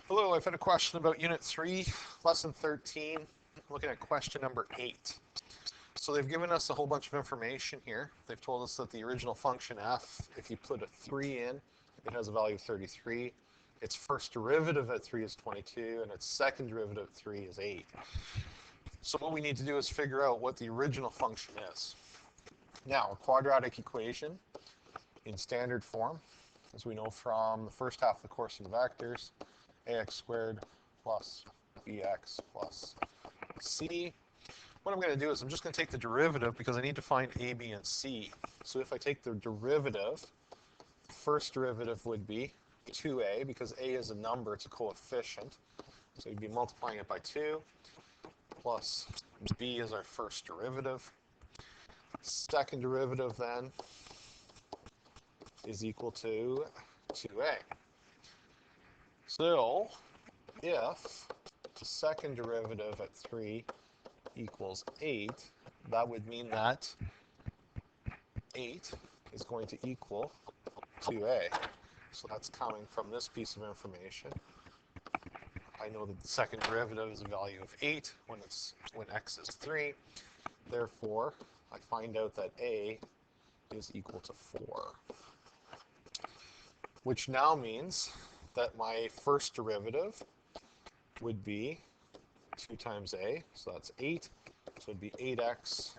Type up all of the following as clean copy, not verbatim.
Hello, I've had a question about Unit 3, Lesson 13, looking at question number 8. So they've given us a whole bunch of information here. They've told us that the original function f, if you put a 3 in, it has a value of 33. Its first derivative at 3 is 22, and its second derivative at 3 is 8. So what we need to do is figure out what the original function is. Now, a quadratic equation in standard form, as we know from the first half of the course in vectors, ax squared plus bx plus c. What I'm going to do is I'm just going to take the derivative because I need to find a, b, and c. So if I take the derivative, the first derivative would be 2a, because a is a number, it's a coefficient. So you'd be multiplying it by 2, plus b is our first derivative. Second derivative then is equal to 2a. So, if the second derivative at 3 equals 8, that would mean that 8 is going to equal 2a. So that's coming from this piece of information. I know that the second derivative is a value of 8 when x is 3. Therefore, I find out that a is equal to 4. Which now means that my first derivative would be 2 times a, so that's 8. So it would be 8x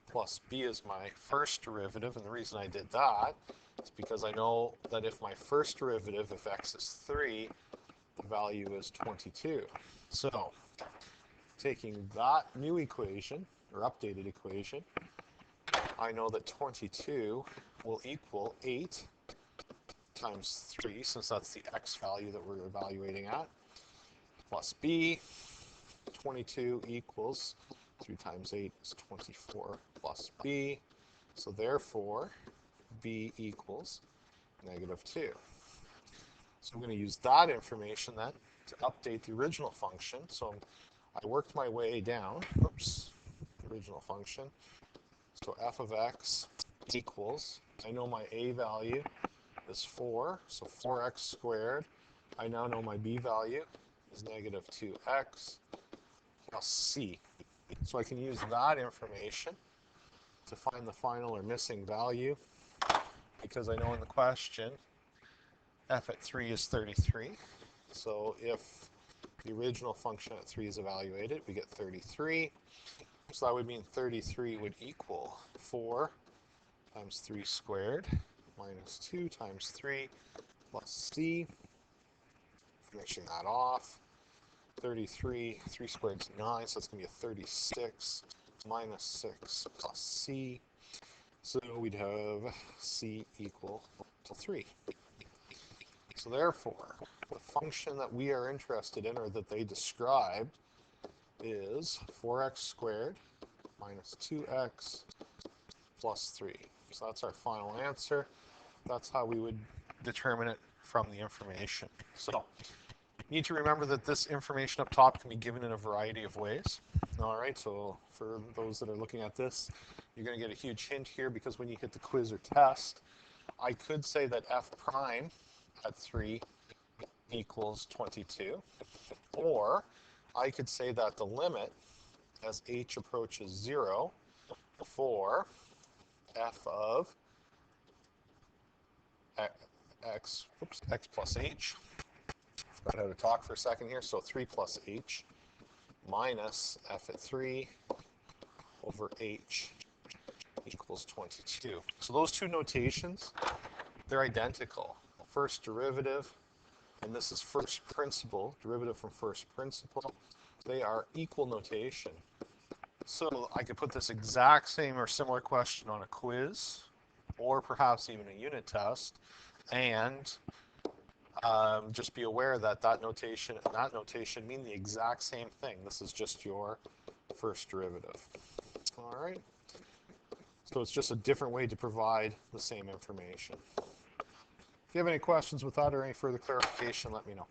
plus b is my first derivative, and the reason I did that is because I know that if my first derivative, if x is 3, the value is 22. So taking that new equation, or updated equation, I know that 22 will equal 8 times 3, since that's the x value that we're evaluating at, plus b. 22 equals 3 times 8 is 24 plus b. So therefore, b equals -2. So I'm going to use that information then to update the original function. So I worked my way down, the original function. So f of x equals, I know my a value is 4, so 4x squared. I now know my b value is -2x plus c. So I can use that information to find the final or missing value, because I know in the question f at 3 is 33. So if the original function at 3 is evaluated, we get 33. So that would mean 33 would equal 4 times 3 squared minus 2 times 3 plus c. Finishing that off. 33, 3 squared is 9, so it's going to be a 36 minus 6 plus c. So we'd have c equal to 3. So therefore, the function that we are interested in, or that they described, is 4x squared minus 2x plus 3. So that's our final answer. That's how we would determine it from the information. So you need to remember that this information up top can be given in a variety of ways. All right, so for those that are looking at this, you're going to get a huge hint here, because when you hit the quiz or test, I could say that f prime at 3 equals 22, or I could say that the limit as h approaches 0 for f of x plus h. Forgot how to talk for a second here. So 3 plus h minus f at 3 over h equals 22. So those two notations, they're identical. First derivative, and this is first principle, derivative from first principle. They are equal notation. So I could put this exact same or similar question on a quiz, or perhaps even a unit test, and just be aware that that notation and that notation mean the exact same thing. This is just your first derivative. All right. So it's just a different way to provide the same information. If you have any questions with that or any further clarification, let me know.